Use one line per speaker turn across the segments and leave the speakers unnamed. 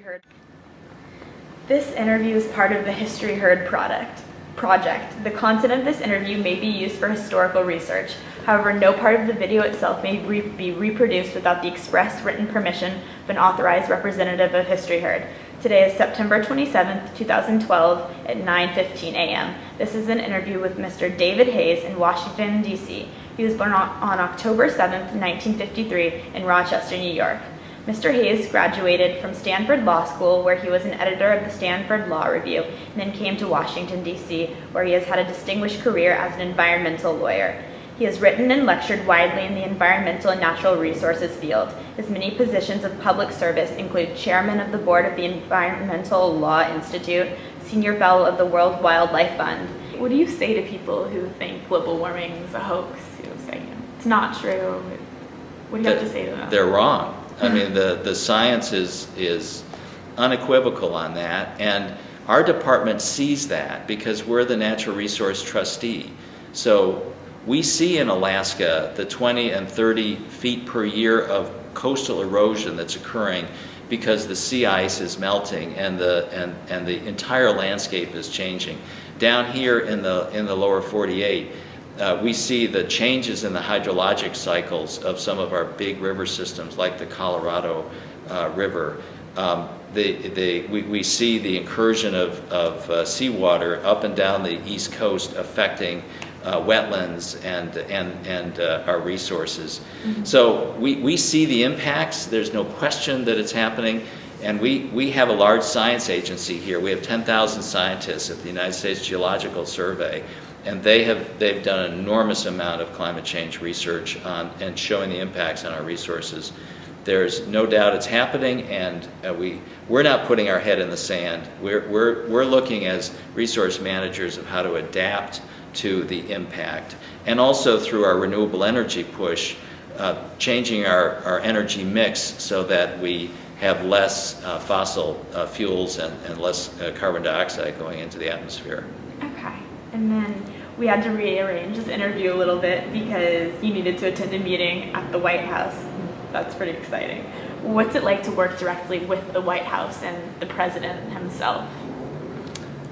Heard. This interview is part of the History Heard project. The content of this interview may be used for historical research. However, no part of the video itself may be reproduced without the express written permission of an authorized representative of History Heard. Today is September 27th, 2012 at 9:15 a.m. This is an interview with Mr. David Hayes in Washington, D.C. He was born on October 7th, 1953 in Rochester, New York. Mr. Hayes graduated from Stanford Law School, where he was an editor of the Stanford Law Review, and then came to Washington, D.C., where he has had a distinguished career as an environmental lawyer. He has written and lectured widely in the environmental and natural resources field. His many positions of public service include chairman of the board of the Environmental Law Institute, senior fellow of the World Wildlife Fund. What do you say to people who think global warming is a hoax, who say it's not true? What do you have to say to them?
They're wrong. I mean, the science is unequivocal on that, and our department sees that because we're the natural resource trustee. So we see in Alaska the 20 and 30 feet per year of coastal erosion that's occurring because the sea ice is melting and the entire landscape is changing. Down here in the lower 48, we see the changes in the hydrologic cycles of some of our big river systems, like the Colorado River. We see the incursion of seawater up and down the East Coast affecting wetlands and our resources. Mm-hmm. So we see the impacts. There's no question that it's happening. And we have a large science agency here. We have 10,000 scientists at the United States Geological Survey. And they've done an enormous amount of climate change research and showing the impacts on our resources. There's no doubt it's happening, and we're not putting our head in the sand. We're looking as resource managers of how to adapt to the impact, and also through our renewable energy push, changing our energy mix so that we have less fossil fuels and less carbon dioxide going into the atmosphere.
Okay. And then we had to rearrange this interview a little bit because you needed to attend a meeting at the White House. That's pretty exciting. What's it like to work directly with the White House and the president himself?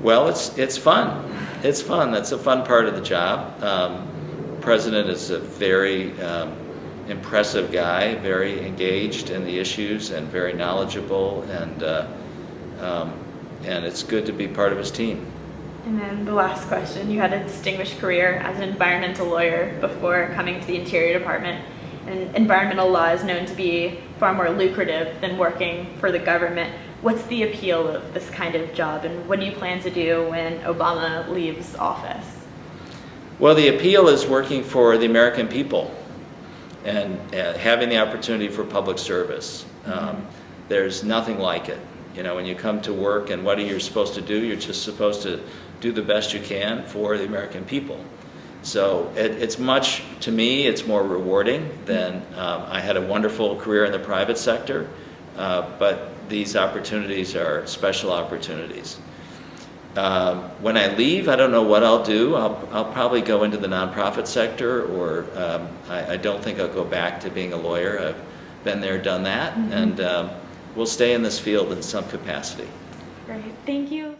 Well, it's fun. It's fun. That's a fun part of the job. President is a very impressive guy, very engaged in the issues and very knowledgeable, and it's good to be part of his team.
And then the last question, you had a distinguished career as an environmental lawyer before coming to the Interior Department. And environmental law is known to be far more lucrative than working for the government. What's the appeal of this kind of job, and what do you plan to do when Obama leaves office?
Well, the appeal is working for the American people and having the opportunity for public service. There's nothing like it. You know, when you come to work and what are you supposed to do? You're just supposed to do the best you can for the American people. So to me, it's more rewarding than, I had a wonderful career in the private sector, but these opportunities are special opportunities. When I leave, I don't know what I'll do. I'll probably go into the nonprofit sector, or I don't think I'll go back to being a lawyer. I've been there, done that, and we'll stay in this field in some capacity.
Great, thank you.